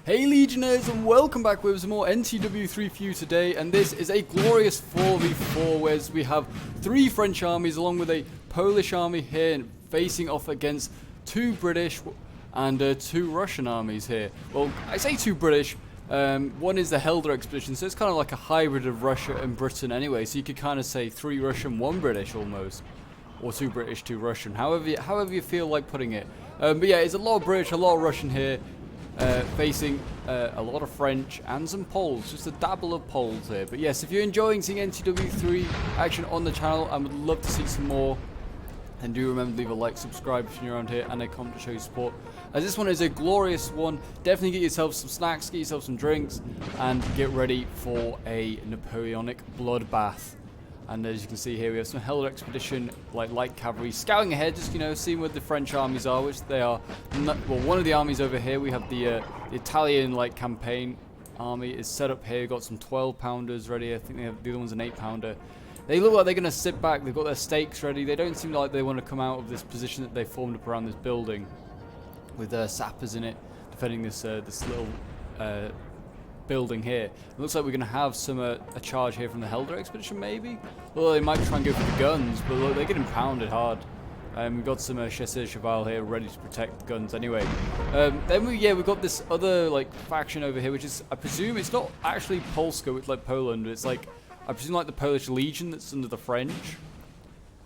Hey Legionnaires, and welcome back with some more NTW 3 for you today, and this is a glorious 4v4 where we have 3 French armies along with a Polish army here facing off against 2 British and 2 Russian armies here. Well, I say 2 British, one is the Helder expedition, so it's kind of like a hybrid of Russia and Britain anyway, so you could kind of say 3 Russian, 1 British almost, or 2 British, 2 Russian, however you feel like putting it. But yeah, it's a lot of British, a lot of Russian here. Facing a lot of French and some Poles, just a dabble of Poles here. But yes, if you're enjoying seeing NTW3 action on the channel and would love to see some more, then do remember to leave a like, subscribe if you're around here, and a comment to show your support. As this one is a glorious one, definitely get yourself some snacks, get yourself some drinks, and get ready for a Napoleonic bloodbath. And as you can see here, we have some Helder expedition, like light cavalry, scouting ahead, just, you know, seeing where the French armies are, which they are. Well, one of the armies over here, we have the Italian, like, campaign army is set up here. We've got some 12-pounders ready. I think they have, the other one's an 8-pounder. They look like they're going to sit back. They've got their stakes ready. They don't seem like they want to come out of this position that they formed up around this building with sappers in it, defending this this little building here. It looks like we're going to have some a charge here from the Helder expedition, maybe. Well, they might try and go for the guns, but look, they're getting pounded hard. We've got some chasseurs cheval here ready to protect the guns anyway. Then we've got this other like faction over here, which is, I presume it's not actually Polska, it's like Poland. It's like, I presume, like the Polish Legion that's under the French.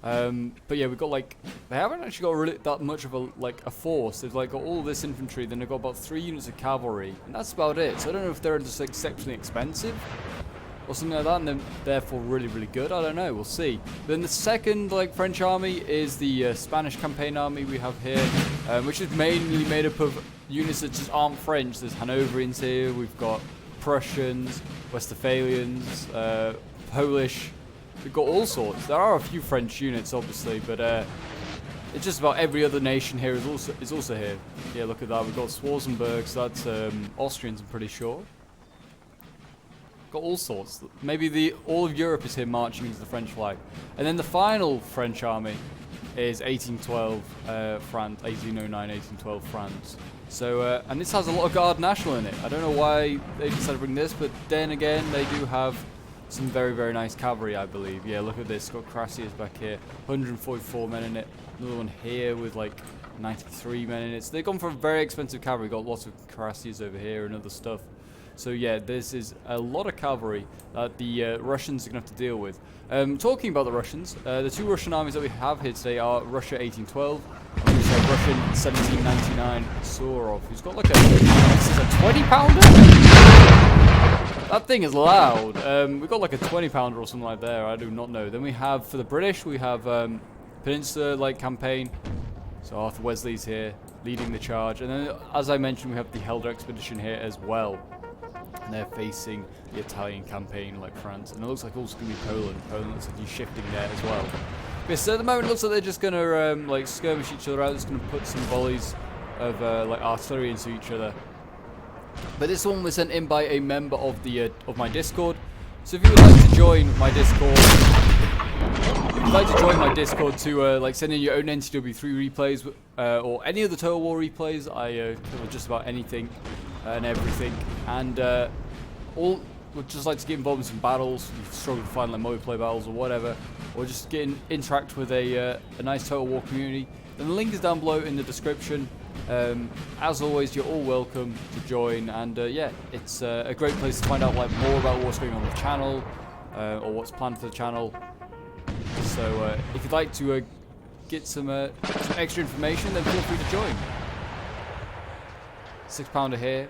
But yeah, we've got like, they haven't actually got really that much of a force. They've like got all this infantry, then they've got about 3 units of cavalry, and that's about it. So I don't know if they're just like exceptionally expensive or something like that, and then therefore really, really good. I don't know, we'll see. Then the second like French army is the Spanish campaign army we have here, which is mainly made up of units that just aren't French. There's Hanoverians here, we've got Prussians, Westphalians, Polish. We've got all sorts. There are a few French units, obviously, but it's just about every other nation here is also here. Yeah, look at that. We've got Schwarzenberg, so that's Austrians, I'm pretty sure. Got all sorts. Maybe all of Europe is here marching into the French flag. And then the final French army is 1812 France, 1809, 1812 France. So, and this has a lot of Guard National in it. I don't know why they decided to bring this, but then again, they do have some very, very nice cavalry, I believe. Yeah, look at this. Got Cuirassiers back here. 144 men in it. Another one here with like 93 men in it. So they've gone for a very expensive cavalry. Got lots of Cuirassiers over here and other stuff. So yeah, this is a lot of cavalry that the Russians are going to have to deal with. Talking about the Russians, the 2 Russian armies that we have here today are Russia 1812 and we have Russian 1799 Surov, who's got like this is a 20-pounder? That thing is loud. We've got like a 20-pounder or something like that. I do not know. Then we have, for the British, we have Peninsula like campaign. So Arthur Wesley's here, leading the charge. And then, as I mentioned, we have the Helder expedition here as well. And they're facing the Italian campaign like France. And it looks like also going to be Poland. Poland looks like he's shifting there as well. Okay, so at the moment it looks like they're just going to like skirmish each other out. Just going to put some volleys of like artillery into each other. But this one was sent in by a member of the of my Discord. So if you would like to join my Discord, to like send in your own NTW3 replays or any of the Total War replays, I cover just about anything and everything, and all would just like to get involved in some battles. You struggle to find like multiplayer battles or whatever, or just interact with a nice Total War community. Then the link is down below in the description. As always, you're all welcome to join, and yeah, it's a great place to find out like more about what's going on the channel or what's planned for the channel. So if you'd like to get some extra information, then feel free to join. 6-pounder here.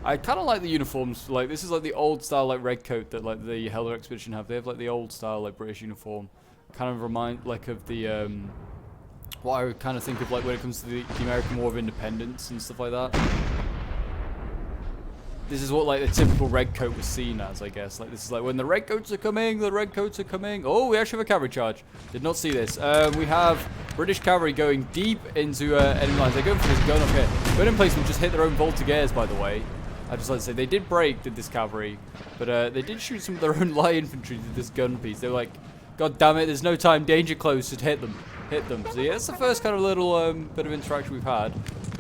I kind of like the uniforms. Like, this is like the old style like red coat that like the Helder expedition have. They have like the old style like British uniform. Kind of remind like of the what I would kind of think of like when it comes to the American War of Independence and stuff like that. This is what like the typical red coat was seen as, I guess. Like, this is like when the red coats are coming, the red coats are coming. Oh, we actually have a cavalry charge. Did not see this. We have British cavalry going deep into enemy lines. They're going for this gun up here. Gun emplacement just hit their own Voltigeurs, by the way. I'd just like to say they did break, did this cavalry, but they did shoot some of their own light infantry to this gun piece. They were like, God damn it, there's no time, danger close, just hit them. So yeah, it's the first kind of little bit of interaction we've had.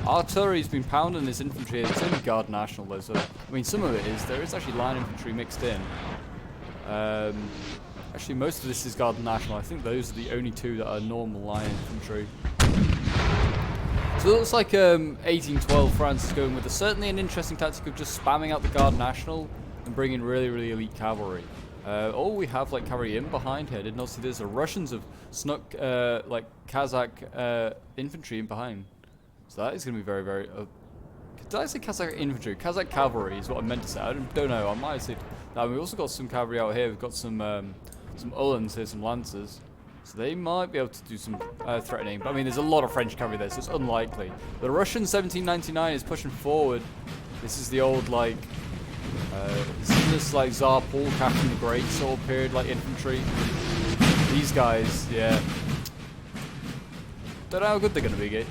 Artillery's been pounding this infantry. It's only Guard National though, so I mean some of it is. There is actually line infantry mixed in. Actually most of this is Guard National. I think those are the only two that are normal line infantry. So it looks like 1812 France is going with certainly an interesting tactic of just spamming out the Guard National and bringing really, really elite cavalry. Oh, we have like cavalry in behind here. I did not see this. The Russians have snuck like Kazakh infantry in behind. So that is going to be very, very... did I say Kazakh infantry? Kazakh cavalry is what I meant to say. I don't know. I might have said... Now, we've also got some cavalry out here. We've got some Uhlans here, some Lancers. So they might be able to do some threatening. But I mean, there's a lot of French cavalry there, so it's unlikely. The Russian 1799 is pushing forward. This is the old, like... this like Tsar Paul, Catherine the Great sort of period, like infantry. These guys, yeah. Don't know how good they're going to be.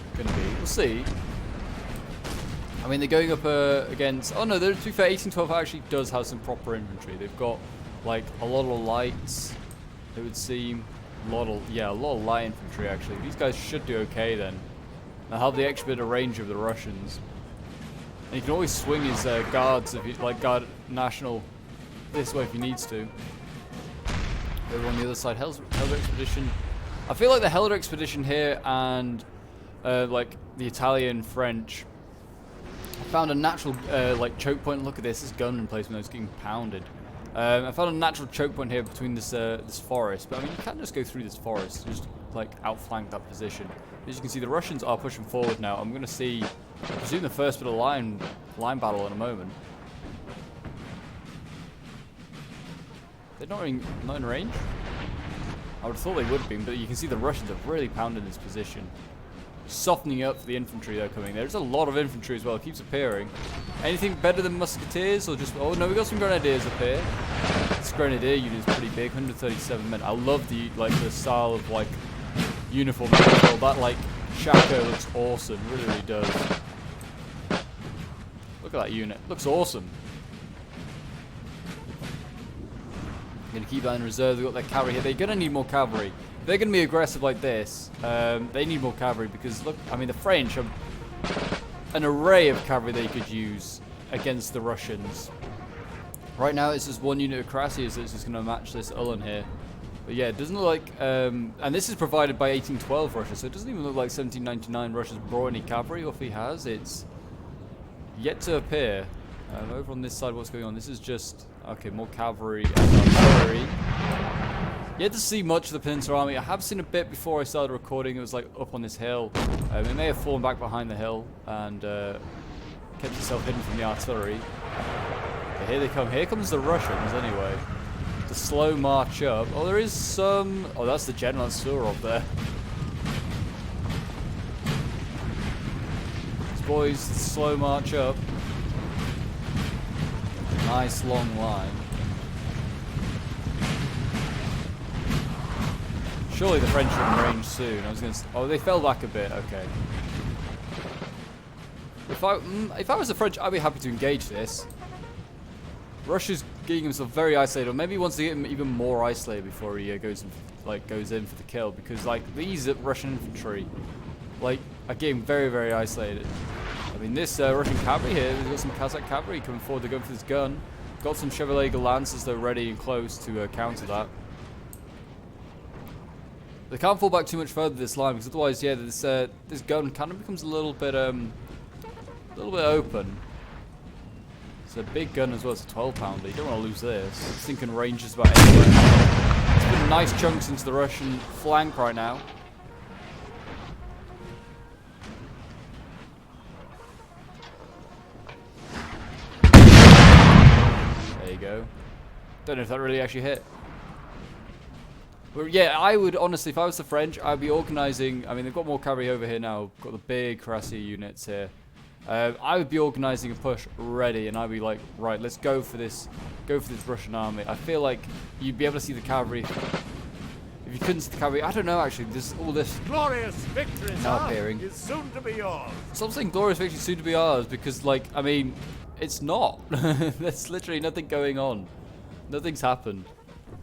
We'll see. I mean, they're going up against... Oh no, to be fair, 1812 actually does have some proper infantry. They've got like a lot of lights. It would seem a lot of light infantry actually. These guys should do okay then. They'll have the extra bit of range of the Russians. And you can always swing his guards if you like Guard National this way if he needs to. Over on the other side, Helder Expedition. I feel like the Helder Expedition here and like the Italian, French. I found a natural like choke point. Look at this gun emplacement that's getting pounded. I found a natural choke point here between this this forest. But I mean, you can't just go through this forest. Just like outflank that position. As you can see, the Russians are pushing forward now. I'm going to see, I presume, the first bit of line battle in a moment. They're not in range. I would have thought they would have been, but you can see the Russians have really pounded this position. Softening up for the infantry that are coming. There's a lot of infantry as well. It keeps appearing. Anything better than musketeers or just... Oh no, we got some grenadiers up here. This grenadier unit is pretty big. 137 men. I love the style of like uniform. That like shako looks awesome. Really, really does. Look at that unit. Looks awesome. Going to keep that in reserve. They've got their cavalry here. They're going to need more cavalry. If they're going to be aggressive like this, they need more cavalry because, look, I mean, the French have an array of cavalry they could use against the Russians. Right now, it's just one unit of cuirassiers that's just going to match this Uhlan here. But yeah, it doesn't look like... and this is provided by 1812 Russia, so it doesn't even look like 1799 Russia's brought any cavalry, or if he has, it's yet to appear. Over on this side, what's going on? This is just... Okay, more cavalry and artillery. Yet to see much of the Peninsula Army. I have seen a bit before I started recording. It was like up on this hill. It may have fallen back behind the hill and kept itself hidden from the artillery. But here they come. Here comes the Russians anyway. The slow march up. Oh, there is some... Oh, that's the General Surov there. These boys slow march up. Nice long line. Surely the French are in range soon. I was going to... Oh, they fell back a bit. Okay. If I was the French, I'd be happy to engage this. Russia's getting himself very isolated, or maybe he wants to get him even more isolated before he goes in for the kill, because like these Russian infantry, like, are getting very, very isolated. I mean, this Russian cavalry here, we've got some Kazakh cavalry coming forward to go for this gun. Got some Chevalier Lancers though ready and close to counter that. They can't fall back too much further this line, because otherwise, yeah, this gun kind of becomes a little bit open. It's a big gun as well. It's a 12-pounder. You don't want to lose this. This thing can range just about anywhere. It's putting nice chunks into the Russian flank right now. There you go. Don't know if that really actually hit. But yeah, I would honestly, if I was the French, I'd be organising. I mean, they've got more cavalry over here now. Got the big cuirassier units here. I would be organising a push ready, and I'd be like, right, let's go for this Russian army. I feel like you'd be able to see the cavalry. If you couldn't see the cavalry, I don't know actually. There's all this glorious victory now appearing. Is soon to be yours. Stop saying glorious victory soon to be ours, because like, I mean, it's not. There's literally nothing going on. Nothing's happened.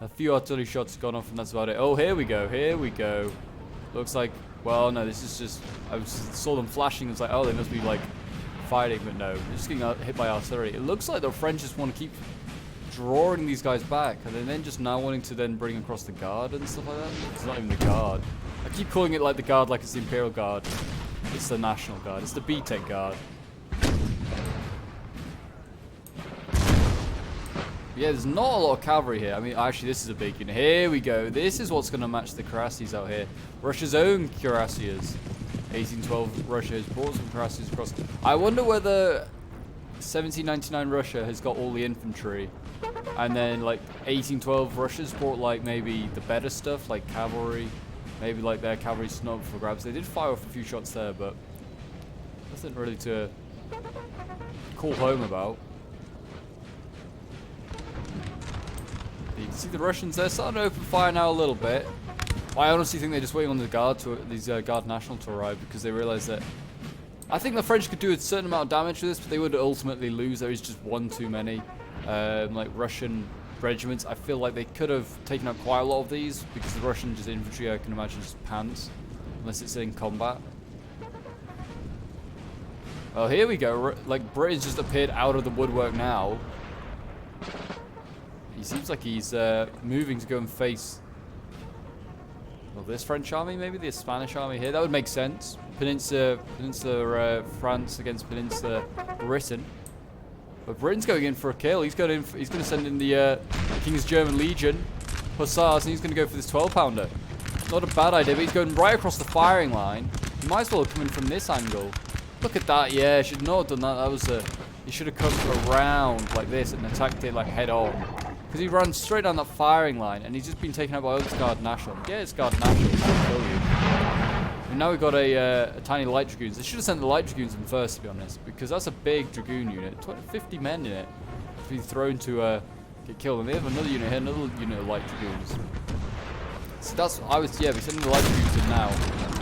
A few artillery shots have gone off, and that's about it. Oh, here we go. Here we go. Looks like Well, no, this is just... saw them flashing. It's like, oh, they must be, like, fighting. But no, they're just getting hit by artillery. It looks like the French just want to keep drawing these guys back. And then just now wanting to then bring across the Guard and stuff like that. It's not even the Guard. I keep calling it, like, the Guard like it's the Imperial Guard. It's the National Guard. It's the B-Tech Guard. Yeah, there's not a lot of cavalry here. I mean, actually, this is a big unit. Here we go. This is what's going to match the cuirassiers out here. Russia's own cuirassiers. 1812 Russia has brought some cuirassiers across. I wonder whether 1799 Russia has got all the infantry. And then, like, 1812 Russia's brought, like, maybe the better stuff, like cavalry. Maybe, like, their cavalry's not up for grabs. They did fire off a few shots there, but nothing really to call home about. You can see the Russians, they're starting to open fire now a little bit. I honestly think they're just waiting on the Guard Guard National to arrive because they realize that... I think the French could do a certain amount of damage with this, but they would ultimately lose. There is just one too many. Like Russian regiments, I feel like they could have taken out quite a lot of these because the Russian just infantry, I can imagine, just pants unless it's in combat. Well, here we go. Like, Britain's just appeared out of the woodwork now. He seems like he's moving to go and face, well, this French army, maybe the Spanish army here. That would make sense. Peninsula France against Peninsula Britain. But Britain's going in for a kill. He's going to send in the King's German Legion Hussars, and he's going to go for this 12-pounder. Not a bad idea, but he's going right across the firing line. He might as well have come in from this angle. Look at that. Yeah, should not have done that. That was a... He should have come around like this and attacked it like head on. Because he runs straight down that firing line, and he's just been taken out by other Guard National. Yeah, it's Guard National. It's going to kill you. And now we've got a tiny light dragoons. They should have sent the light dragoons in first, to be honest, because that's a big dragoon unit. 50 men in it to be thrown to get killed. And they have another unit here, another unit of light dragoons. So that's we're sending the light dragoons in now.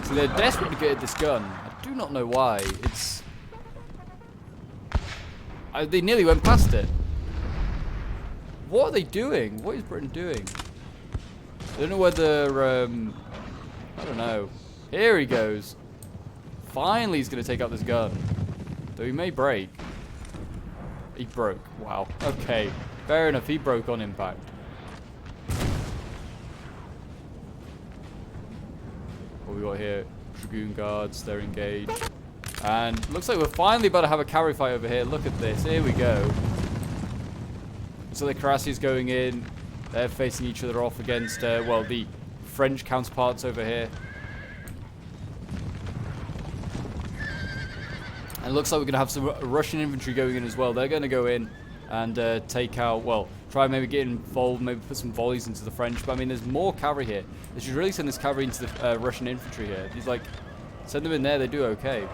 So they're desperate to get at this gun. I do not know why. It's they nearly went past it. What are they doing? What is Britain doing? I don't know whether, I don't know. Here he goes. Finally he's going to take out this gun. Though he may break. He broke. Wow. Okay. Fair enough. He broke on impact. What we got here? Dragoon Guards. They're engaged. And looks like we're finally about to have a cavalry fight over here. Look at this. Here we go. So the cuirassiers going in, they're facing each other off against, well, the French counterparts over here. And it looks like we're going to have some Russian infantry going in as well. They're going to go in and take out, well, try and maybe get involved, maybe put some volleys into the French. But I mean, there's more cavalry here. They should really send this cavalry into the Russian infantry here. He's like, send them in there, they do okay.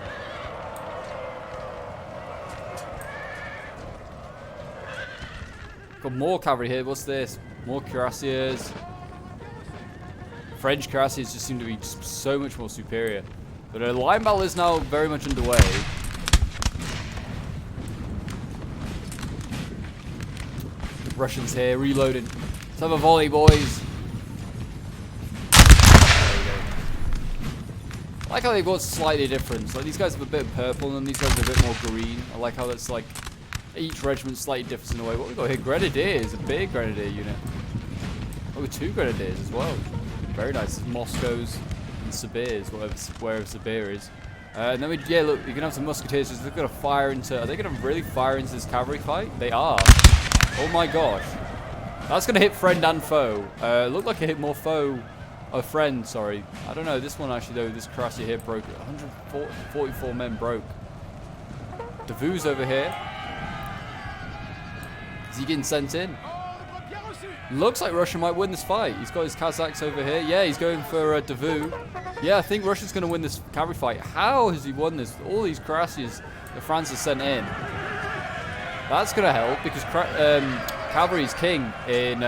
Got more cavalry here. What's this? More cuirassiers. French cuirassiers just seem to be just so much more superior. But a line battle is now very much underway. Russians here reloading. Let's have a volley, boys. There you go. I like how they've got slightly different. Like these guys have a bit of purple and these guys have a bit more green. I like how that's like each regiment's slightly different in a way. What we got here? Grenadiers, a big grenadier unit. Oh, 2 grenadiers as well. Very nice. Moscows and Sibirs, wherever Sibir is. And then look, you're gonna have some musketeers. They're gonna fire into. Are they gonna really fire into this cavalry fight? They are. Oh my gosh, that's gonna hit friend and foe. Looked like it hit more foe. Oh, friend. Sorry. I don't know. This one actually though. This cuirassier here broke. 144 men broke. Davout's over here. Is he getting sent in? Looks like Russia might win this fight. He's got his Kazakhs over here. Yeah, he's going for Davout. Yeah, I think Russia's going to win this cavalry fight. How has he won this? All these cuirassiers that France has sent in. That's going to help because cavalry is king in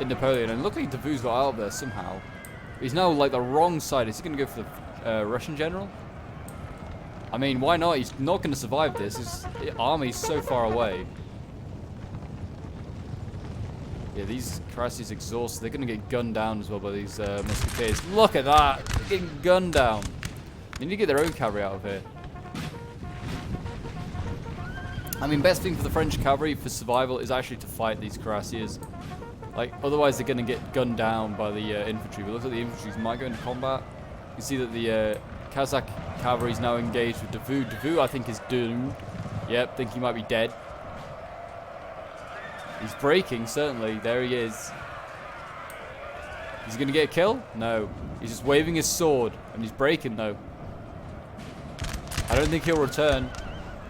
Napoleon. And luckily Davout's got out of there somehow. He's now like the wrong side. Is he going to go for the Russian general? I mean, why not? He's not going to survive this. His army's so far away. Yeah, these cuirassiers exhausted. They're going to get gunned down as well by these musketeers. Look at that! They're getting gunned down. They need to get their own cavalry out of here. I mean, best thing for the French cavalry for survival is actually to fight these cuirassiers. Like, otherwise they're going to get gunned down by the infantry. But look at the infantry. Might go into combat. You can see that the Kazakh cavalry is now engaged with Davout. Davout, I think, is doomed. Yep, think he might be dead. He's breaking, certainly. There he is. Is he going to get a kill? No. He's just waving his sword. And he's breaking, though. I don't think he'll return.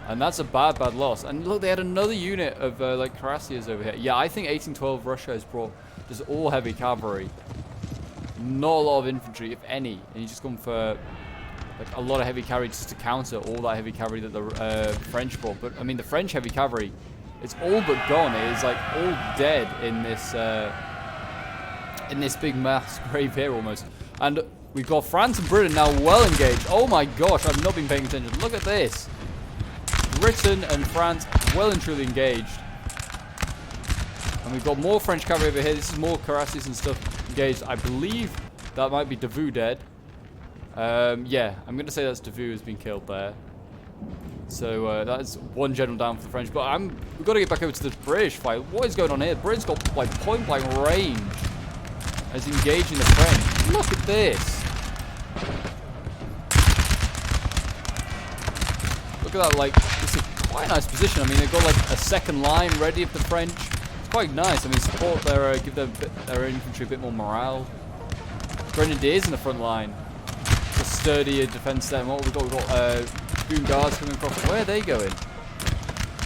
And that's a bad, bad loss. And look, they had another unit of, like, cuirassiers over here. Yeah, I think 1812 Russia has brought just all heavy cavalry. Not a lot of infantry, if any. And he's just gone for, like, a lot of heavy cavalry just to counter all that heavy cavalry that the French brought. But, I mean, the French heavy cavalry... It's all but gone. It is like all dead in this big mass grave here almost. And we've got France and Britain now well engaged. Oh my gosh, I've not been paying attention. Look at this. Britain and France well and truly engaged. And we've got more French cavalry over here. This is more cuirassiers and stuff engaged. I believe that might be Davout dead. Yeah, I'm going to say that's Davout has been killed there. So that's one general down for the French. But we've got to get back over to the British fight. What is going on here? Britain's got like point blank range as engaging the French. Look at this. Look at that, like, this is quite a nice position. I mean, they've got like a second line ready of the French. It's quite nice. I mean, support their, give their infantry a bit more morale. Grenadiers in the front line. A sturdier defense there. What we've got Dragoon Guards coming across. Where are they going?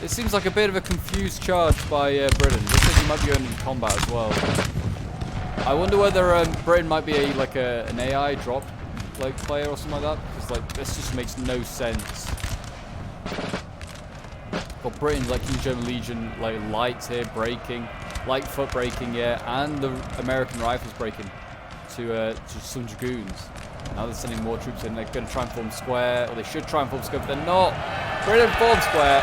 It seems like a bit of a confused charge by Britain. Looks like he might be going into combat as well. I wonder whether Britain might be an AI drop like player or something like that, because like this just makes no sense. Got Britain's like King German Legion like lights here breaking, light foot breaking, yeah, and the American rifles breaking to some dragoons. Now they're sending more troops in. They're going to try and form square, or they should try and form square, but they're not. Britain form square.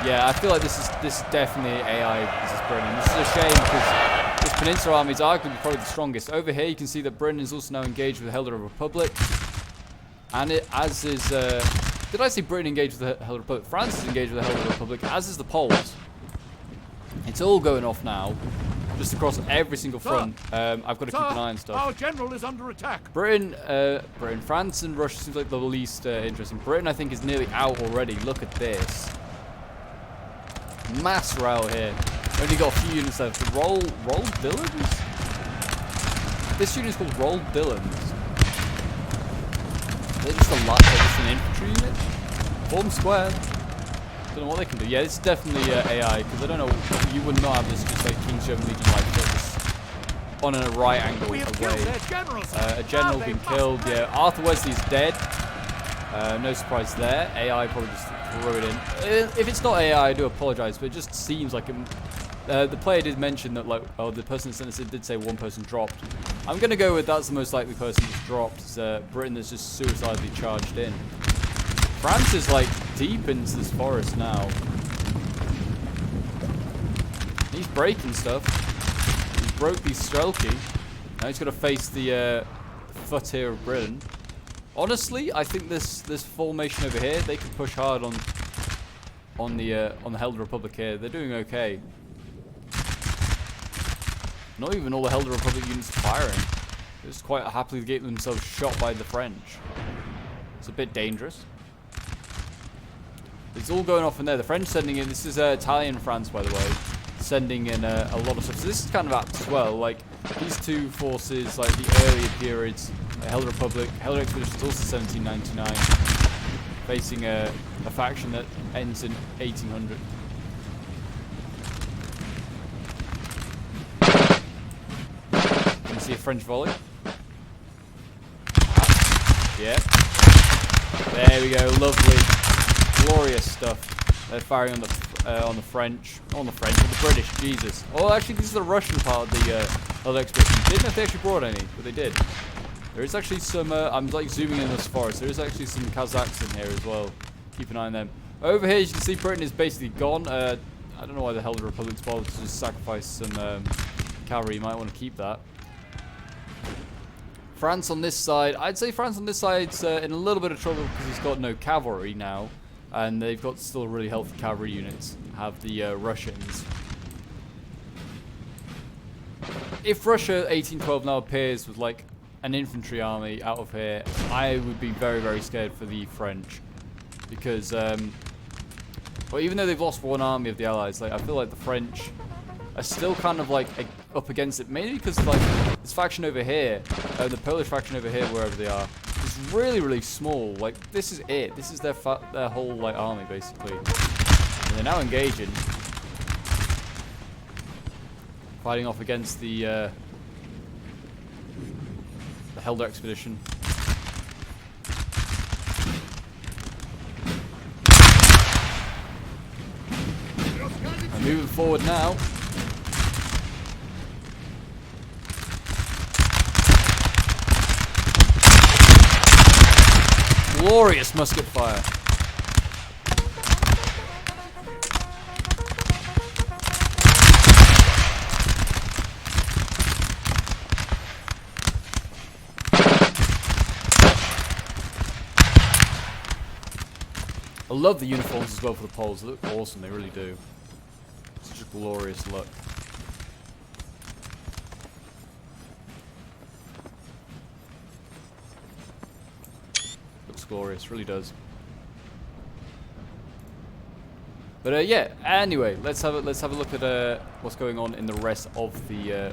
Yeah, I feel like this is definitely AI. This is Britain. This is a shame because this Peninsula army is arguably probably the strongest. Over here, you can see that Britain is also now engaged with the Helder Republic, and it as is. Did I say Britain engaged with the Helder Republic? France is engaged with the Helder Republic, as is the Poles. It's all going off now. Just across every single front. I've got to keep an eye on stuff. Our general is under attack. Britain, France, and Russia seems like the least interesting. Britain, I think, is nearly out already. Look at this. Mass rout here. Only got a few units left. Roll Dillons? This unit is called Roll Dillons. They're just an infantry unit? Form square. Don't know what they can do. Yeah, it's definitely AI, because I don't know, you would not have this just like King German Legion light focus on a right angle away. A general being killed, yeah. Arthur Wesley's dead. No surprise there. AI probably just threw it in. If it's not AI, I do apologize, but it just seems like the player did mention that, like, oh, the person that sent us in did say one person dropped. I'm going to go with that's the most likely person that's dropped. Britain that's just suicidally charged in. France is like deep into this forest now. He's breaking stuff. He broke the Strelki. Now he's got to face the foot here of Britain. Honestly, I think this formation over here, they could push hard on the Helder Republic here. They're doing okay. Not even all the Helder Republic units are firing. They're just quite happily getting themselves shot by the French. It's a bit dangerous. It's all going off in there. The French sending in, this is Italian France, by the way, sending in a lot of stuff. So this is kind of apt as well. Like, these two forces, like the earlier periods, Helder Republic, Helder Expedition is also 1799, facing a faction that ends in 1800. Can you see a French volley? Yeah. There we go. Lovely. Glorious stuff. They're firing on the French, on the British. Jesus. Oh, actually, this is the Russian part of the Helder Expedition. Didn't know if they actually brought any, but they did. There is actually some. I'm like zooming in this forest. There is actually some Kazakhs in here as well. Keep an eye on them. Over here, you can see Britain is basically gone. I don't know why the Helder Republic's bothered to just sacrifice some cavalry, you might want to keep that. France on this side, I'd say France on this side's in a little bit of trouble because he's got no cavalry now, and they've got still really healthy cavalry units. Have the Russians. If Russia 1812 now appears with like an infantry army out of here, I would be very, very scared for the French, because well, even though they've lost one army of the Allies, like I feel like the French are still kind of like up against it, mainly because like this faction over here, the Polish faction over here, wherever they are, is really, really small. Like this is it. This is their whole like army basically, and they're now engaging, fighting off against the Helder expedition. And moving forward now. Glorious musket fire. I love the uniforms as well for the Poles. They look awesome, they really do. Such a glorious look. Looks glorious, really does. But yeah, anyway, let's have a look at what's going on in the rest of the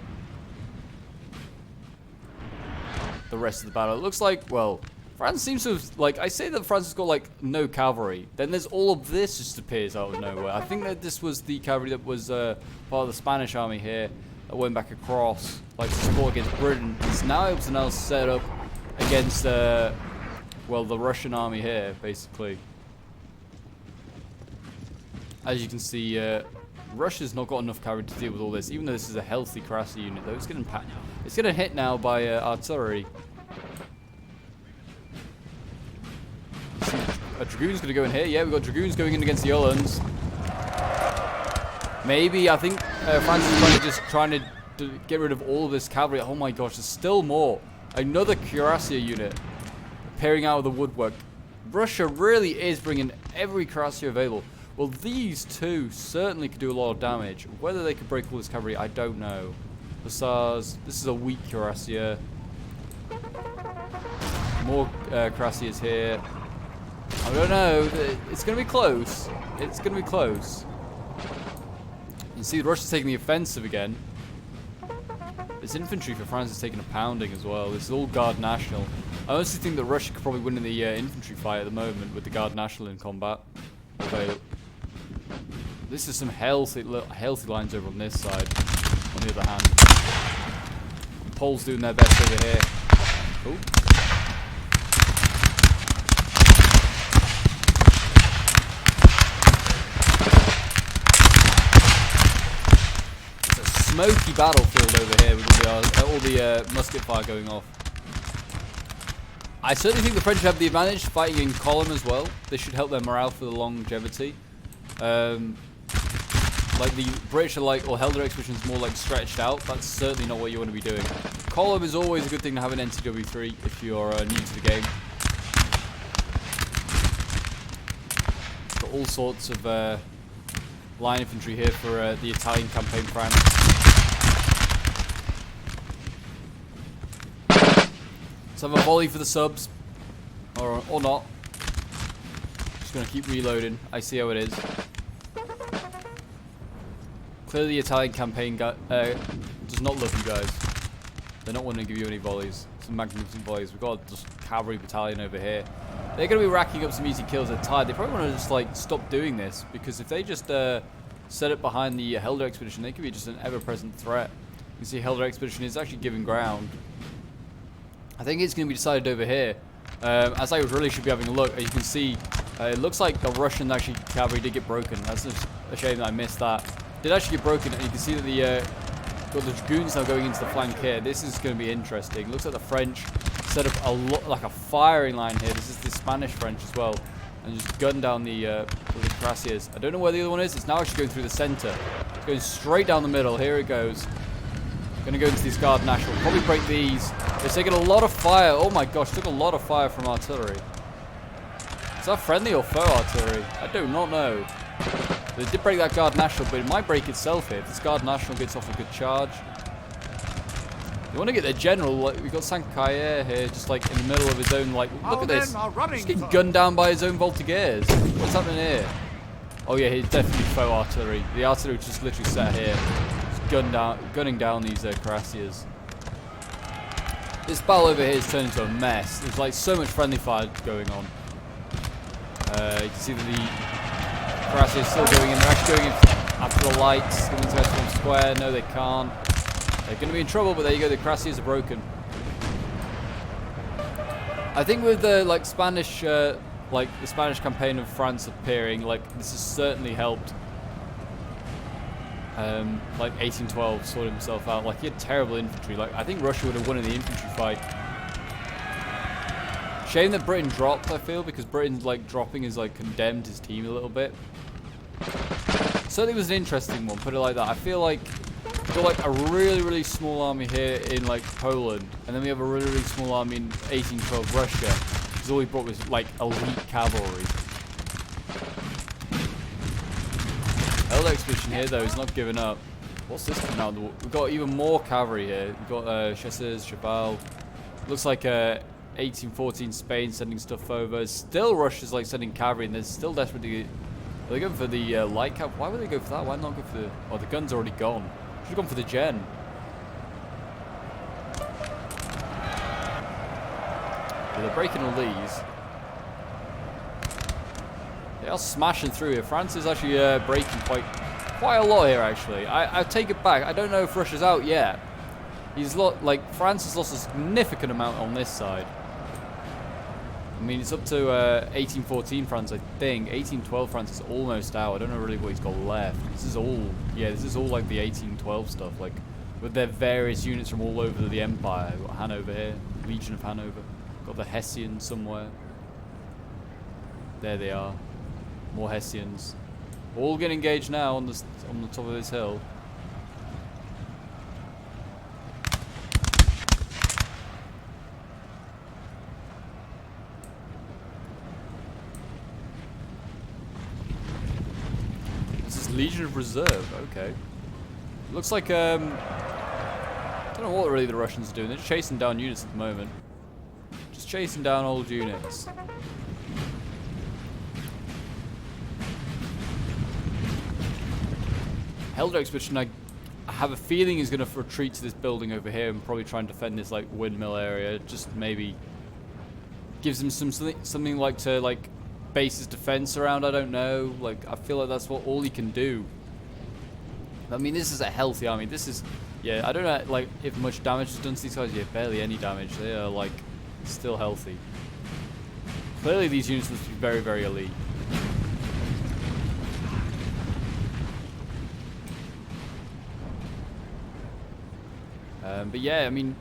battle. It looks like, well, France seems to have, like, I say that France has got, like, no cavalry. Then there's all of this just appears out of nowhere. I think that this was the cavalry that was part of the Spanish army here that went back across, like, to support against Britain. It's now able to now set up against, well, the Russian army here, basically. As you can see, Russia's not got enough cavalry to deal with all this, even though this is a healthy Krasi unit, though. It's getting hit now by artillery. A Dragoon's going to go in here. Yeah, we've got Dragoons going in against the Uhlans. Maybe, I think France is trying to get rid of all of this cavalry. Oh my gosh, there's still more. Another Cuirassier unit appearing out of the woodwork. Russia really is bringing every Cuirassier available. Well, these two certainly could do a lot of damage. Whether they could break all this cavalry, I don't know. Hussars, this is a weak Cuirassier. More Cuirassiers here. I don't know. It's going to be close. It's going to be close. You see Russia's taking the offensive again. This infantry for France is taking a pounding as well. This is all Guard National. I honestly think that Russia could probably win in the infantry fight at the moment with the Guard National in combat. Okay. This is some healthy lines over on this side. On the other hand, the Poles doing their best over here. Oh. Smoky battlefield over here with all the musket fire going off. I certainly think the French have the advantage fighting in column as well. This should help their morale for the longevity. Like the British are like, or Helder expeditions more like stretched out. That's certainly not what you want to be doing. Column is always a good thing to have in NTW3 if you're new to the game. Got all sorts of line infantry here for the Italian campaign France. Let's have a volley for the subs. Or not. Just going to keep reloading. I see how it is. Clearly the Italian campaign does not love you guys. They're not wanting to give you any volleys. Some magnificent volleys. We've got just cavalry battalion over here. They're going to be racking up some easy kills. They're tired. They probably want to just like stop doing this, because if they just set it behind the Helder expedition, they could be just an ever-present threat. You can see Helder expedition is actually giving ground. I think it's going to be decided over here. As I really should be having a look, as you can see, it looks like the Russian actually cavalry did get broken. That's just a shame that I missed that. Did actually get broken, and you can see that got the Dragoons now going into the flank here. This is going to be interesting. Looks like the French set up a lot, like a firing line here. This is the Spanish French as well, and just gun down the Cuirassiers. I don't know where the other one is. It's now actually going through the center. It's going straight down the middle. Here it goes. Gonna go into these guard national. Probably break these. They're taking a lot of fire. Oh my gosh, took a lot of fire from artillery. Is that friendly or foe artillery? I do not know. They did break that guard national, but it might break itself here. If this guard national gets off a good charge. You want to get their general. Like, we've got Sankaye here, just like in the middle of his own. Like, look at this. He's getting gunned down by his own voltigeurs. What's happening here? Oh yeah, he's definitely foe artillery. The artillery just literally sat here, just gunning down these cuirassiers. This battle over here has turned into a mess. There's like so much friendly fire going on. You can see that the cuirassiers still going in. They're actually going in after the lights. Going into F1 square. No, they can't. They're going to be in trouble, but there you go. The cuirassiers are broken. I think with the like Spanish, like the Spanish campaign of France appearing, like this has certainly helped. Like 1812 sorted himself out. Like he had terrible infantry. Like I think Russia would have won in the infantry fight. Shame that Britain dropped. I feel because Britain's like dropping has like condemned his team a little bit. Certainly was an interesting one. Put it like that. I feel like we've got like a really small army here in like Poland, and then we have a really small army in 1812 Russia. Because all we brought was like elite cavalry. Elder expedition here though is not giving up. What's this coming out of the war? We've got even more cavalry here. We've got chasseurs, cheval. Looks like 1814 Spain sending stuff over. Still Russia's like sending cavalry, and they're still desperate to get. Are they going for the light cav? Why would they go for that? Why not go for the? Oh, the gun's already gone. Should have gone for the gen. Yeah, they're breaking all these. They are smashing through here. France is actually breaking quite a lot here. Actually, I take it back. I don't know if Russia's out yet. France has lost a significant amount on this side. I mean, it's up to 1814 France, I think. 1812 France is almost out. I don't know really what he's got left. This is all like the 1812 stuff, like with their various units from all over the empire. We've got Hanover here, Legion of Hanover. Got the Hessians somewhere. There they are. More Hessians. All getting engaged now on the top of this hill. Legion of Reserve, okay. Looks like, I don't know what really the Russians are doing. They're just chasing down units at the moment. Just chasing down old units. Helder Expedition, I have a feeling is going to retreat to this building over here and probably try and defend this, like, windmill area. Just maybe gives them something like to, like, base his defense around. I don't know. Like, I feel like that's all he can do. I mean, this is a healthy army. This is, yeah, I don't know, like, if much damage is done to these guys. Yeah, barely any damage. They are, like, still healthy. Clearly, these units must be very elite. But yeah, I mean,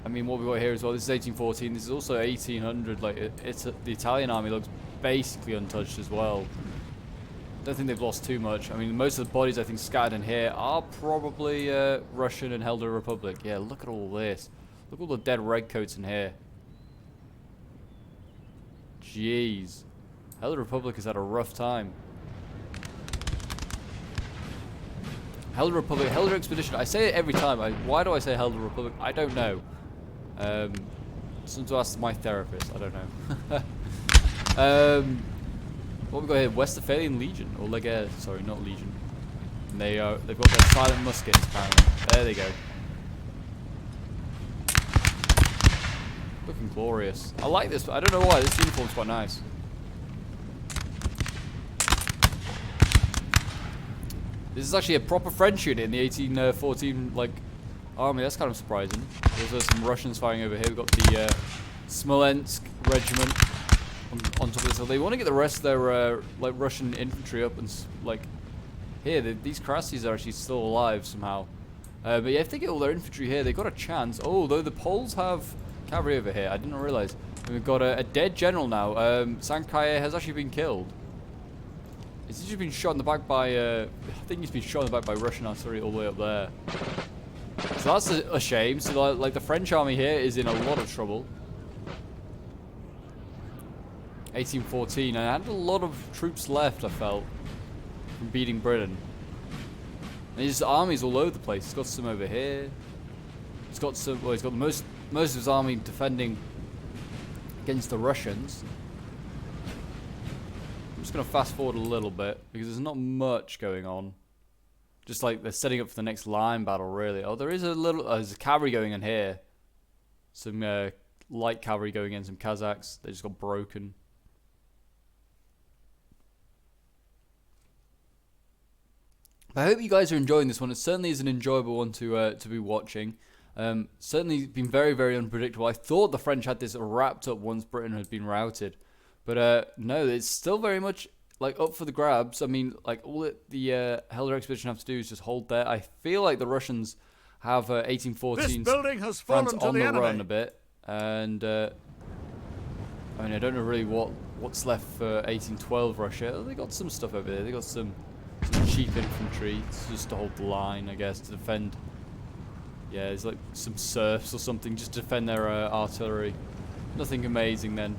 what we got here as well. This is 1814. This is also 1800. Like, the Italian army looks basically untouched as well. Don't think they've lost too much. I mean, most of the bodies I think scattered in here are probably Russian and Helder Republic. Yeah, look at all this. Look at all the dead redcoats in here. Jeez. Helder Republic has had a rough time. Helder Republic, Helder Expedition. I say it every time. Why do I say Helder Republic? I don't know. Something to ask my therapist. I don't know. What we got here? Westphalian Legion or Legere? Sorry, not Legion. And they've got their silent muskets apparently. There they go. Looking glorious. I like this. I don't know why. This uniform's quite nice. This is actually a proper French unit in the 1814 like army. That's kind of surprising. There's also some Russians fighting over here. We've got the Smolensk regiment on top of this. So they want to get the rest of their like Russian infantry up and like here. These cuirassiers are actually still alive somehow. But yeah, if they get all their infantry here, they got a chance. Oh, though the Poles have cavalry over here. I didn't realize. And we've got a dead general now. Sankaye has actually been killed. He's just been shot in the back by, I think he's been shot in the back by Russian artillery all the way up there. So So that's a shame. So like the French army here is in a lot of trouble. 1814, and I had a lot of troops left, I felt, from beating Britain. And his armies all over the place. He's got some over here. He's got some. Well, he's got most of his army defending against the Russians. I'm just gonna fast forward a little bit because there's not much going on. Just like they're setting up for the next line battle, really. Oh, there is a little. There's a cavalry going in here. Some light cavalry going in. Some Kazakhs. They just got broken. I hope you guys are enjoying this one. It certainly is an enjoyable one to be watching. Certainly been very, very unpredictable. I thought the French had this wrapped up once Britain had been routed, but no, it's still very much like up for the grabs. I mean, like all that the Helder expedition have to do is just hold there. I feel like the Russians have 1814 This building has fallen France to on the the enemy. run a bit, and I mean, I don't know really what's left for 1812 Russia. They got some stuff over there. They got some cheap infantry just to hold the line, I guess, to defend. Yeah, it's like some serfs or something just to defend their artillery. Nothing amazing then.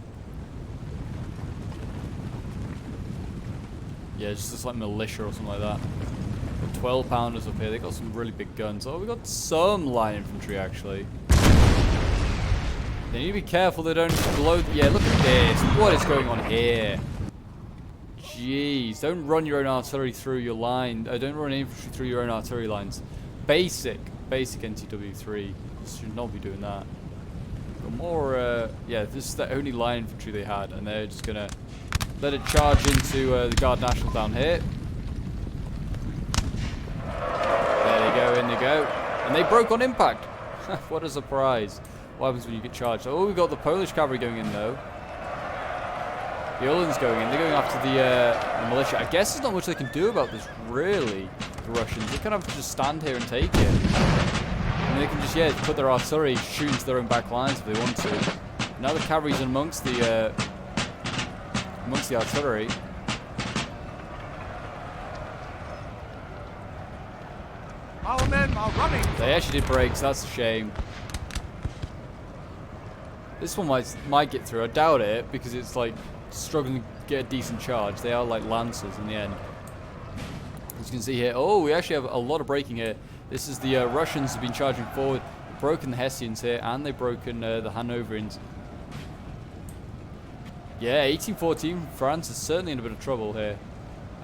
Yeah, just like militia or something like that. Got 12 pounders up here. They got some really big guns. Oh, we got some light infantry actually. They need to be careful they don't explode. Yeah, look at this. What is going on here? Jeez, don't run your own artillery through your line. Don't run infantry through your own artillery lines. Basic NTW3. Should not be doing that. Got more, yeah, this is the only line infantry they had, and they're just gonna let it charge into the Guard National down here. There they go, in they go. And they broke on impact. What a surprise. What happens when you get charged? Oh, we've got the Polish cavalry going in, though. The Uhlans going in. They're going after the militia. I guess there's not much they can do about this, really, the Russians. They kind of have to just stand here and take it. And they can just, yeah, put their artillery, shoot into their own back lines if they want to. Now the cavalry's amongst the artillery. Our men are running. They actually did break, so that's a shame. This one might get through. I doubt it, because it's like struggling to get a decent charge. They are like lancers in the end. As you can see here, oh, we actually have a lot of breaking here. This is the Russians have been charging forward, broken the Hessians here, and they've broken the Hanoverians. Yeah, 1814, France is certainly in a bit of trouble here.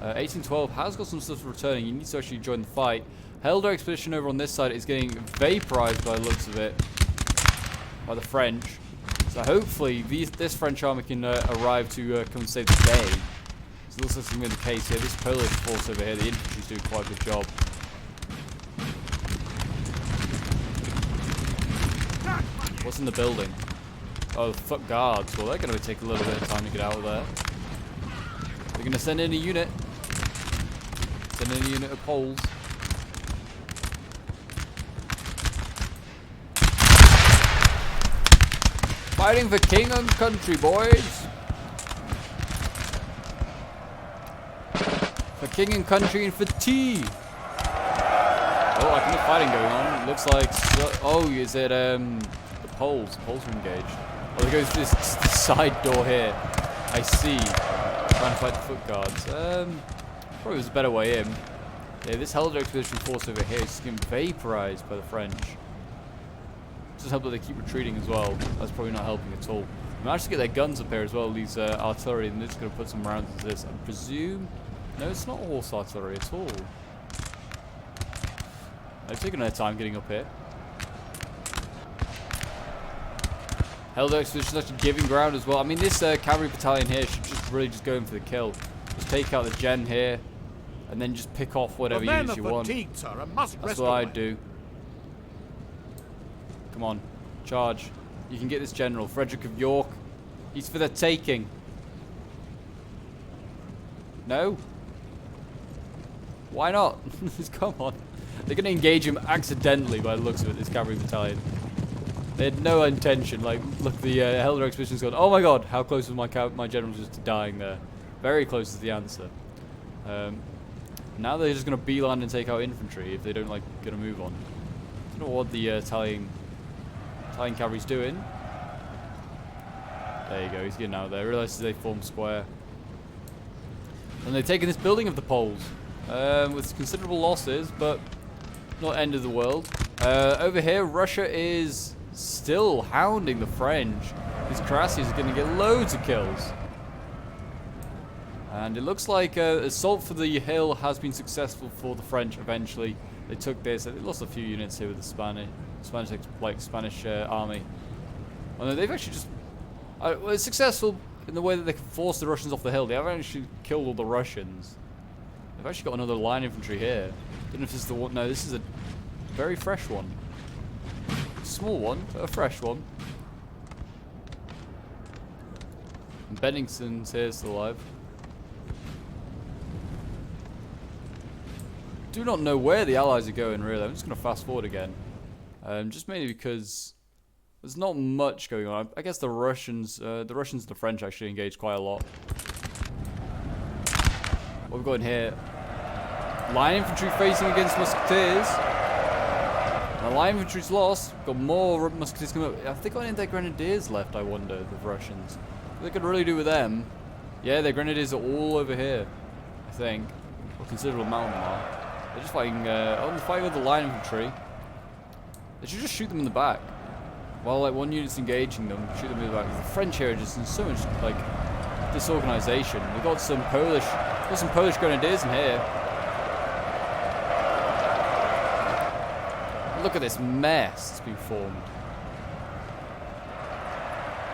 1812 has got some stuff returning. You need to actually join the fight. Helder expedition over on this side is getting vaporized by the looks of it by the French. So hopefully this French army can arrive to come and save the day. So it looks like that's going to be the case here. This Polish force over here, the infantry's doing quite a good job. What's in the building? Oh, fuck guards. Well, they're going to take a little bit of time to get out of there. They're going to send in a unit. Send in a unit of Poles. Fighting for king and country, boys. For king and country and for tea. Oh, I can hear fighting going on. It looks like... Oh, is it the Poles? The Poles are engaged. Oh, they go through this side door here. I see. Trying to fight the foot guards. Probably was a better way in. Yeah, this Helder expedition force over here is just getting vaporized by the French. Just help that they keep retreating as well. That's probably not helping at all. They managed to get their guns up here as well, these artillery, and they're just going to put some rounds into this. I presume... No, it's not horse artillery at all. They've taken their time getting up here. Helder expedition is actually giving ground as well. I mean, this cavalry battalion here should just really just go in for the kill. Just take out the gen here, and then just pick off whatever units you want. Sir, That's what I'd do. Come on, charge. You can get this general, Frederick of York. He's for the taking. No? Why not? Come on. They're going to engage him accidentally by the looks of it, this cavalry battalion. They had no intention. Like, look, the Helder expedition's gone, oh my god, how close was my general just to dying there? Very close is the answer. Now they're just going to beeline and take out infantry if they don't, like, get a move on. Don't know what the Italian cavalry's doing. There you go, he's getting out there. Realizes they form square. And they've taken this building of the Poles. With considerable losses, but not end of the world. Over here, Russia is still hounding the French. These cuirassiers are going to get loads of kills. And it looks like assault for the hill has been successful for the French eventually. They took this. They lost a few units here with the Spanish army. Oh no, they've actually just... well, it's successful in the way that they can force the Russians off the hill. They haven't actually killed all the Russians. They've actually got another line infantry here. Don't know if this is the one. No, this is a very fresh one. Small one, but a fresh one. And Bennington's here, still alive. Do not know where the Allies are going, really. I'm just going to fast forward again. Just mainly because there's not much going on. I guess the Russians and the French actually engaged quite a lot. What we've got in here? Line infantry facing against musketeers. The line infantry's lost. Got more musketeers coming up. Have they got any of their grenadiers left, I wonder, the Russians? What they could really do with them. Yeah, their grenadiers are all over here, I think. A considerable amount of them are. They're just fighting, fighting with the line infantry. They should just shoot them in the back. While like one unit's engaging them, shoot them in the back. The French here are just in so much like disorganization. We've got some Polish grenadiers in here. Look at this mess that's been formed.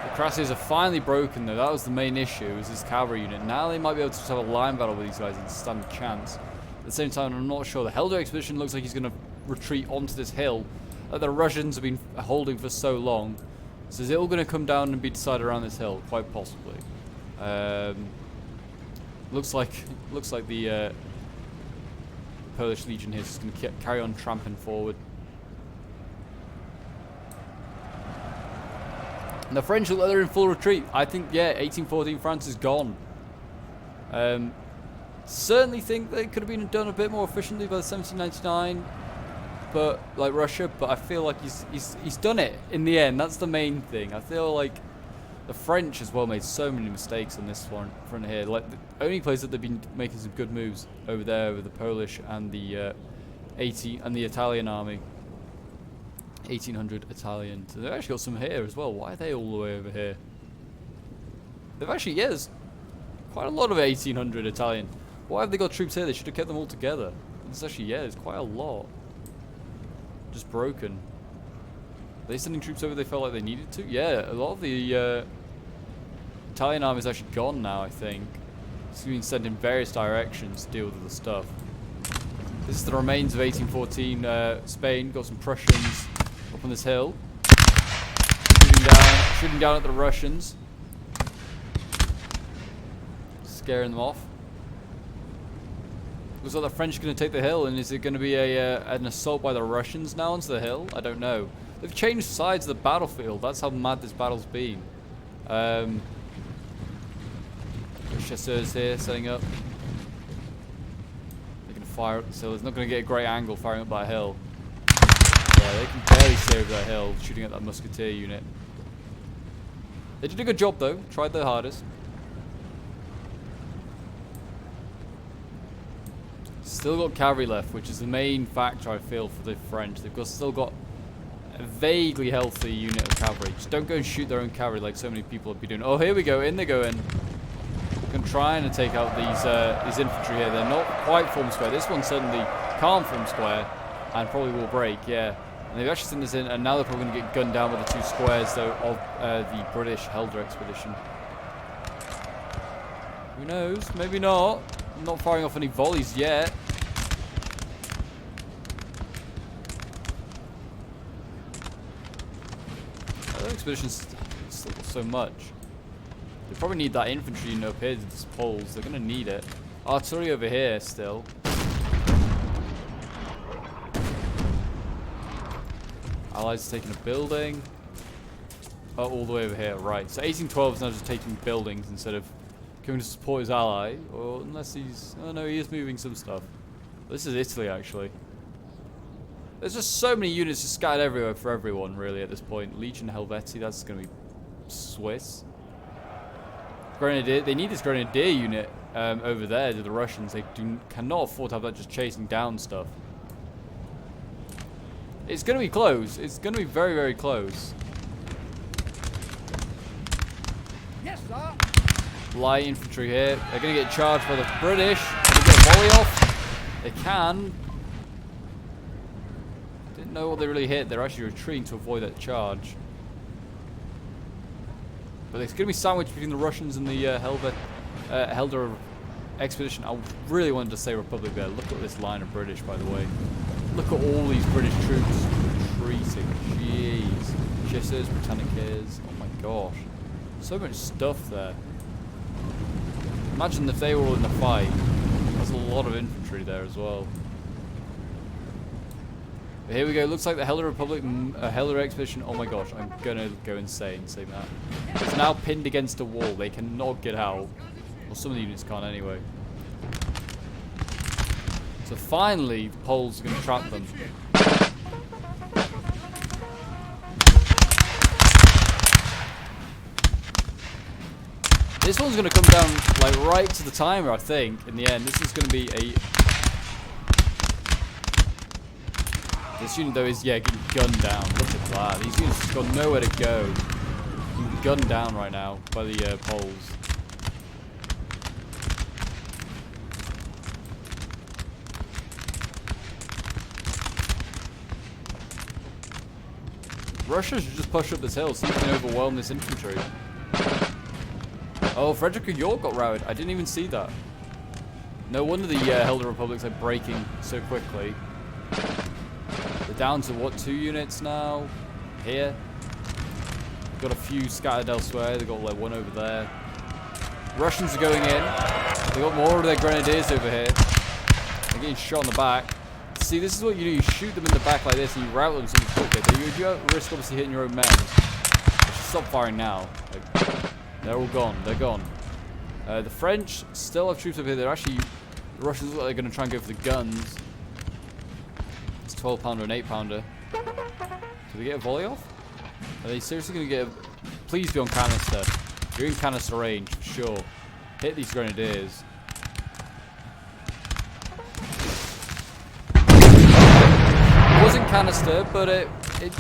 The cuirassiers are finally broken though. That was the main issue, was this cavalry unit. Now they might be able to just have a line battle with these guys and stand a chance. At the same time, I'm not sure. The Helder expedition looks like he's going to retreat onto this hill that the Russians have been holding for so long. So is it all going to come down and be decided around this hill? Quite possibly. Looks like the Polish Legion here is just going to carry on tramping forward. And the French look like they're in full retreat. I think, yeah, 1814 France is gone. Certainly think they could have been done a bit more efficiently by the 1799, but like Russia. But I feel like he's done it in the end. That's the main thing. I feel like the French as well made so many mistakes on this front here. Like the only place that they've been making some good moves over there with the Polish and the Italian army. 1800 Italian. So they've actually got some here as well. Why are they all the way over here? They've actually, yeah, there's quite a lot of 1800 Italian. Why have they got troops here? They should have kept them all together. It's actually, yeah, there's quite a lot. Just broken. Are they sending troops over they felt like they needed to? Yeah, a lot of the Italian army is actually gone now, I think. It's been sent in various directions to deal with the stuff. This is the remains of 1814 Spain. Got some Prussians up on this hill. Shooting down at the Russians. Scaring them off. Looks like the French are going to take the hill, and is it going to be an assault by the Russians now onto the hill? I don't know. They've changed sides of the battlefield. That's how mad this battle's been. Chasseurs here setting up. They can fire up this hill. It's not going to get a great angle firing up that hill. Yeah, they can barely stay over that hill, shooting at that musketeer unit. They did a good job though. Tried their hardest. Still got cavalry left, which is the main factor I feel for the French. They've still got a vaguely healthy unit of cavalry. Just don't go and shoot their own cavalry like so many people have been doing. Oh, here we go. In they go in. Can try and take out these infantry here. They're not quite form square. This one certainly can't form square, and probably will break. Yeah, and they've actually sent this in, and now they're probably going to get gunned down with the two squares though of the British Helder expedition. Who knows? Maybe not. I'm not firing off any volleys yet. Their expedition's still got so much. They probably need that infantry unit up here to these poles. They're going to need it. Artillery over here still. Allies taking a building. Oh, all the way over here. Right. So 1812 is now just taking buildings instead of coming to support his ally. Or unless he's... Oh no, he is moving some stuff. This is Italy actually. There's just so many units just scattered everywhere for everyone, really, at this point. Legion Helvetii, that's going to be Swiss. Grenadier, they need this Grenadier unit over there to the Russians. They cannot afford to have that just chasing down stuff. It's going to be close. It's going to be very, very close. Yes, sir. Light infantry here. They're going to get charged by the British. Can they get a volley off? They can. Didn't know what they really hit. They're actually retreating to avoid that charge. But it's going to be sandwiched between the Russians and the Helder expedition. I really wanted to say Republic there. Look at this line of British, by the way. Look at all these British troops retreating. Jeez. Chasseurs, Britanniques. Oh my gosh. So much stuff there. Imagine if they were all in the fight. There's a lot of infantry there as well. But here we go. Looks like the Helder Republic, Helder expedition. Oh my gosh, I'm gonna go insane saying that. It's now pinned against a wall. They cannot get out. Well, some of the units can't anyway. So finally, the Poles are gonna trap them. This one's gonna come down like right to the timer, I think. In the end, this is gonna be a. This unit though is getting gunned down. Look at that. These units have got nowhere to go. Being gunned down right now by the Poles. Russia should just push up this hill so you can overwhelm this infantry. Oh, Frederick of York got routed. I didn't even see that. No wonder the Helder Republics are breaking so quickly. They're down to what, 2 units now? Here. Got a few scattered elsewhere. They've got like 1 over there. Russians are going in. They've got more of their grenadiers over here. They're getting shot in the back. See, this is what you do. You shoot them in the back like this and you rout them so much quicker. You risk obviously hitting your own men. They should stop firing now. Like, they're all gone. They're gone. The French still have troops over here. They're actually... The Russians look like they're going to try and go for the guns. It's a 12-pounder and 8-pounder. Do they get a volley off? Are they seriously going to get a... Please be on canister. You're in canister range, for sure. Hit these grenadiers. It wasn't canister, but it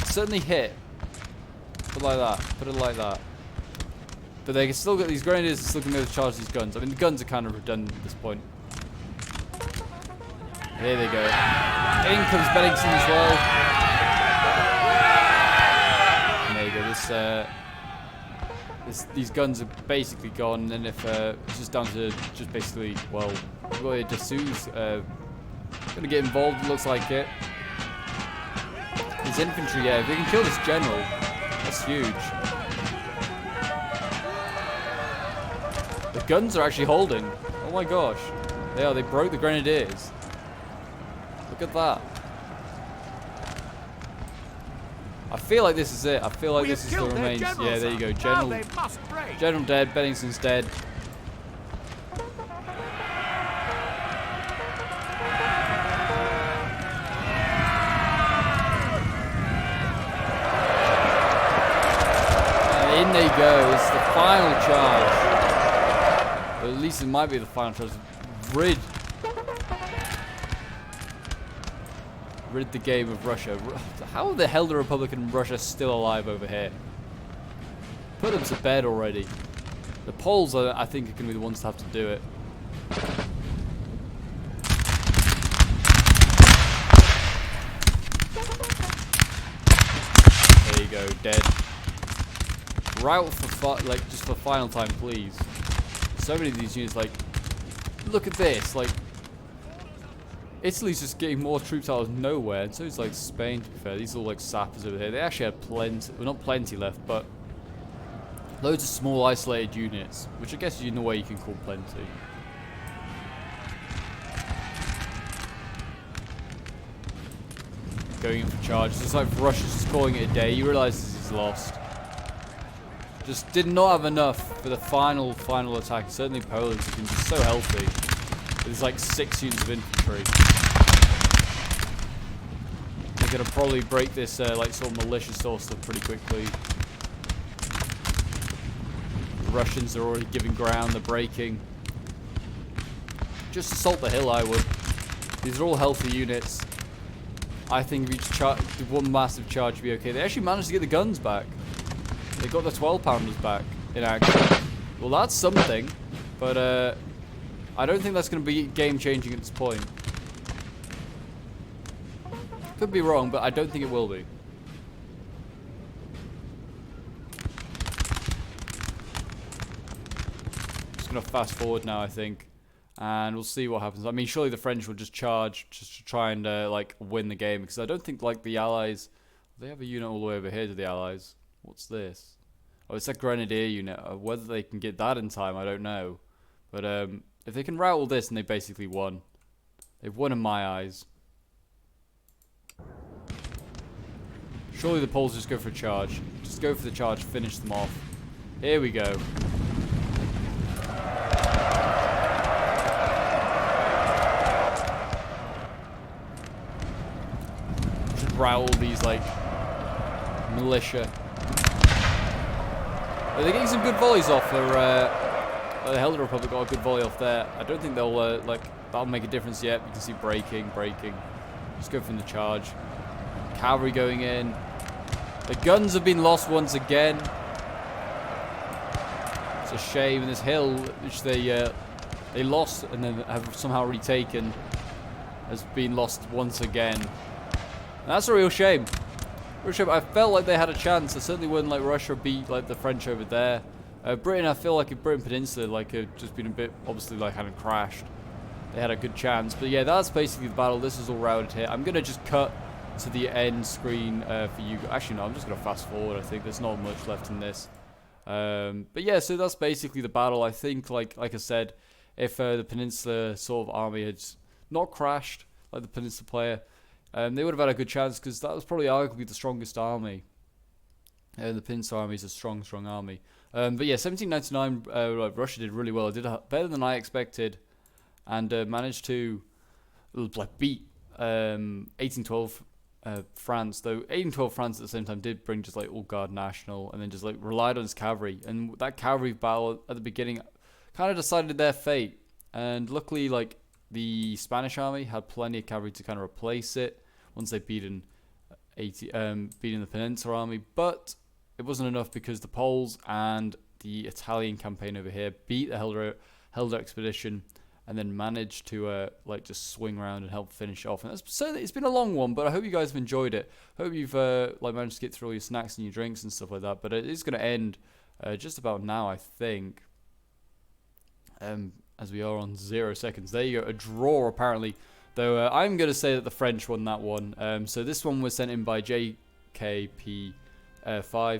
certainly hit. Put it like that. Put it like that. But they can still get these grenadiers and still can be able to charge these guns. I mean, the guns are kind of redundant at this point. Here they go. In comes Bennington as well. And there you go. These guns are basically gone. And then if it's just down to just basically, well, we've got here Dessous going to get involved. It looks like it. His infantry, yeah. If they can kill this general, that's huge. The guns are actually holding. Oh my gosh. They are. They broke the grenadiers. Look at that. I feel like this is it. I feel like this is the remains. Yeah, there you go. General dead. Bennington's dead. And in they go. It's the final charge. Or at least it might be the final charge. Rid the game of Russia. How the hell the Republic and Russia still alive over here? Put them to bed already. The Poles, I think, are going to be the ones to have to do it. There you go, dead. Rout for just for final time, please. So many of these units, like, look at this, like. Italy's just getting more troops out of nowhere, and so is like Spain, to be fair. These are all like sappers over here. They actually had plenty, well, not plenty left, but loads of small isolated units, which I guess in a way you can call plenty. Going in for charges. It's like Russia's just calling it a day. You realise this is lost. Just did not have enough for the final attack. Certainly Poland's been just so healthy. There's like 6 units of infantry. They're going to probably break this like sort of militia source stuff pretty quickly. The Russians are already giving ground. They're breaking. Just assault the hill, I would. These are all healthy units. I think if you just do one massive charge, would be okay. They actually managed to get the guns back. They got the 12-pounders back in action. Well, that's something. But I don't think that's going to be game-changing at this point. Could be wrong, but I don't think it will be. Just going to fast forward now, I think. And we'll see what happens. I mean, surely the French will just charge just to try and like win the game, because I don't think like the Allies. They have a unit all the way over here to the Allies. What's this? Oh, it's a grenadier unit. Whether they can get that in time, I don't know. But if they can rout all this, and they basically won. They've won in my eyes. Surely the Poles just go for a charge. Just go for the charge. Finish them off. Here we go. All these like militia. They're getting some good volleys off. The Helder Republic got a good volley off there. I don't think they'll like that'll make a difference yet. You can see breaking. Just go from the charge. Cavalry going in. The guns have been lost once again. It's a shame. And this hill, which they lost and then have somehow retaken, has been lost once again. And that's a real shame. Real shame. I felt like they had a chance. I certainly wouldn't let Russia beat like the French over there. Britain, I feel like if Britain Peninsula like had just been a bit obviously like hadn't crashed, they had a good chance. But yeah, that's basically the battle. This is all routed here. I'm gonna just cut to the end screen for you. Actually, no, I'm just gonna fast forward. I think there's not much left in this. But yeah, so that's basically the battle. I think like I said, if the Peninsula sort of army had not crashed like the Peninsula player. They would have had a good chance because that was probably arguably the strongest army. The Peninsula army is a strong army. But yeah, 1799, Russia did really well. It did better than I expected, and managed to like beat 1812 France. Though 1812 France at the same time did bring just like all Guard National, and then just like relied on its cavalry. And that cavalry battle at the beginning kind of decided their fate. And luckily, like, the Spanish army had plenty of cavalry to kind of replace it once they'd beaten the Peninsula army, but it wasn't enough because the Poles and the Italian campaign over here beat the Helder expedition and then managed to like just swing around and help finish off. And it's been a long one, but I hope you guys have enjoyed it. Hope you've like managed to get through all your snacks and your drinks and stuff like that. But it is going to end just about now, I think. As we are on 0 seconds. There you go, a draw apparently. Though I'm going to say that the French won that one. So this one was sent in by JKP5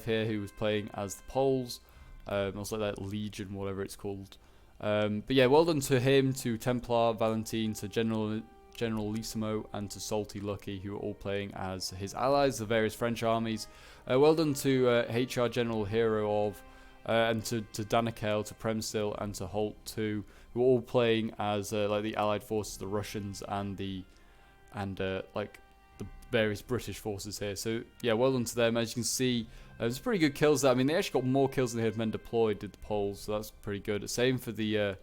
here, who was playing as the Poles. Also like that Legion, whatever it's called. But yeah, well done to him, to Templar, Valentine, to General Lissimo, and to Salty Lucky, who are all playing as his allies, the various French armies. Well done to HR General Hero of, and to Danikel, to Premstil, and to Holt too, who are all playing as like the Allied forces, the Russians, and like the various British forces here. So yeah, well done to them. As you can see, there's pretty good kills there. I mean, they actually got more kills than they had men deployed, did the Poles, so that's pretty good. Same for the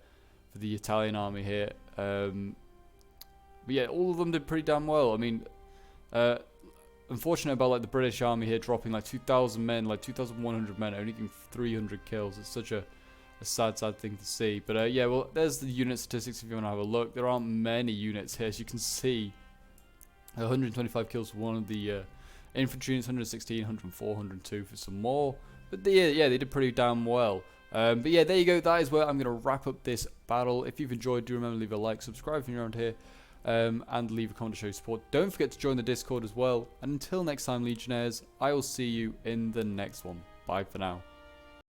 Italian army here. But yeah, all of them did pretty damn well. I mean, unfortunate about like the British army here dropping like 2,000 men, like 2,100 men, only getting 300 kills. It's such a sad thing to see. But yeah, well, there's the unit statistics if you want to have a look. There aren't many units here, as you can see. 125 kills for one of the infantry units, 116, 104, 102 for some more. But yeah, they did pretty damn well. But yeah, there you go. That is where I'm going to wrap up this battle. If you've enjoyed, do remember to leave a like, subscribe if you're around here, and leave a comment to show your support. Don't forget to join the Discord as well. And until next time, Legionnaires, I will see you in the next one. Bye for now.